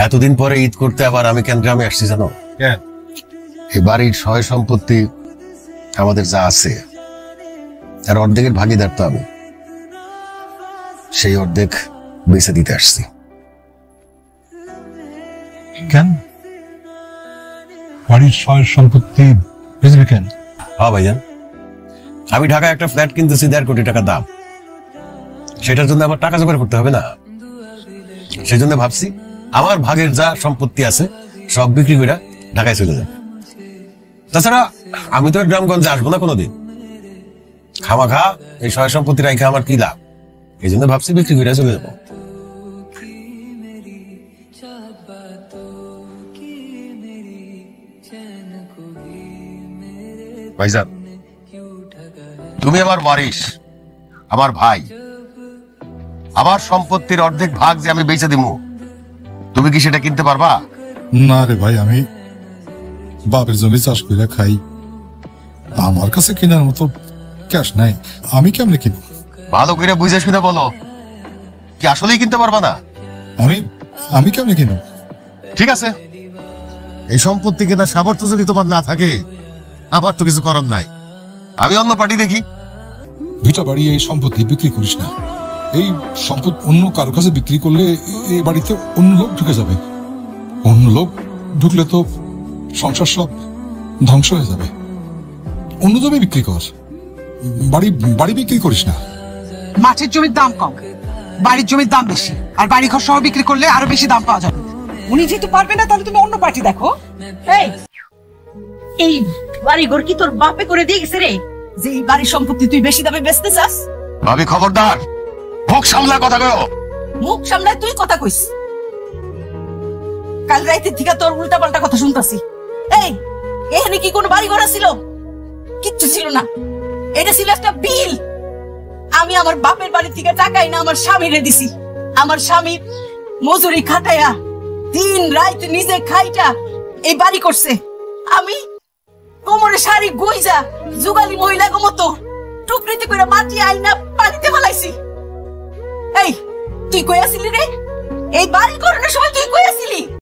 এতদিন পরে ঈদ করতে আবার আমি কেন গ্রামে আসছি জানো? এই বাড়ির সয় সম্পত্তি আমাদের যা আছে আর অর্ধেকের ভাগিদার তো আমি, সেই অর্ধেক বেঁচে দিতে আসছি। কেন বাড়ির সয় সম্পত্তি বেচবি কেন? হ্যাঁ ভাইজান, আমি ঢাকায় একটা ফ্ল্যাট কিনতেছি 1.5 কোটি টাকা দাম। সেটার জন্য আমার টাকা জোগাড় করতে হবে না? সেই জন্য ভাবছি আমার ভাগের যা সম্পত্তি আছে সব বিক্রি করে ঢাকায় চলে যাবে। তাছাড়া আমি তো গ্রামগঞ্জে আসবো না কোনোদিন, খামাখা এই সয় সম্পত্তি রাখা আমার কি লাভ? এই জন্য ভাবছি বিক্রি করে চলে যাবো। ভাইজান, তুমি আমার ওয়ারিশ, আমার ভাই, আমার সম্পত্তির অর্ধেক ভাগ যে আমি বেচে দিব, তুমি কি সেটা কিনতে পারবা? না রে ভাই, আমি বাপের জমি চাষ করে খাই, আমার কাছে কেনার মতো ক্যাশ নাই। আমি কেমনে কিনব? ভালো করে বুঝে শুনে বলো, কি আসলেই কিনতে পারবা না? আমি কেমনে কিনব? ঠিক আছে, এই সম্পত্তি কেনার সামর্থ্য যদি তোমার না থাকে, আমার তো কিছু করার নাই, আমি অন্য পার্টি দেখি। দুইটা বাড়ি এই সম্পত্তি বিক্রি করিস না। এই সম্পদ অন্য কারো কাছে বিক্রি করলে এই বাড়িতে অন্য লোক ঢুকে যাবে। অন্য লোক ঢুকলে তো সংসার সব ধ্বংস হয়ে যাবে। অন্য জমি বিক্রি কর, বাড়ি বিক্রি করিস না। মাঠের জমির দাম কম, বাড়ির জমির দাম বেশি, আর বাড়ি ঘর সহ বিক্রি করলে আরো বেশি দাম পাওয়া যাবে। উনি যেহেতু পারবে না, তাহলে তুমি অন্য পার্টি দেখো। এই বাড়ি ঘর কি তোর বাপে করে দিয়ে গেছে রে, যে এই বাড়ির সম্পত্তি তুই বেশি দামে বেচতে চাস? ভাবি খবরদার, মুখ সামলা কথা কও। মুখ সামলায় তুই কথা কইস। কাল রাইতে থেকে তোর উল্টা পাল্টা কথা শুনতাছি। এই এখানে কি কোনো বাড়ি ঘর ছিল? কিচ্ছু ছিল না, এটা ছিল একটা বিল। আমি আমার বাপের বাড়ি থেকে টাকাই না আমার স্বামীরে দিছি। আমার স্বামী মজুরি খাটাইয়া দিন রাত নিজে খাইটা এই বাড়ি করছে। আমি কোমরে শাড়ি গইজা জুগালি মহিলা মতো টুকরিতে করে মাটি আইনা পানিতে ফেলাইছি। এই তুই কই আসিলি রে? এই বাড়ি করানোর সময় তুই কই আসিলি?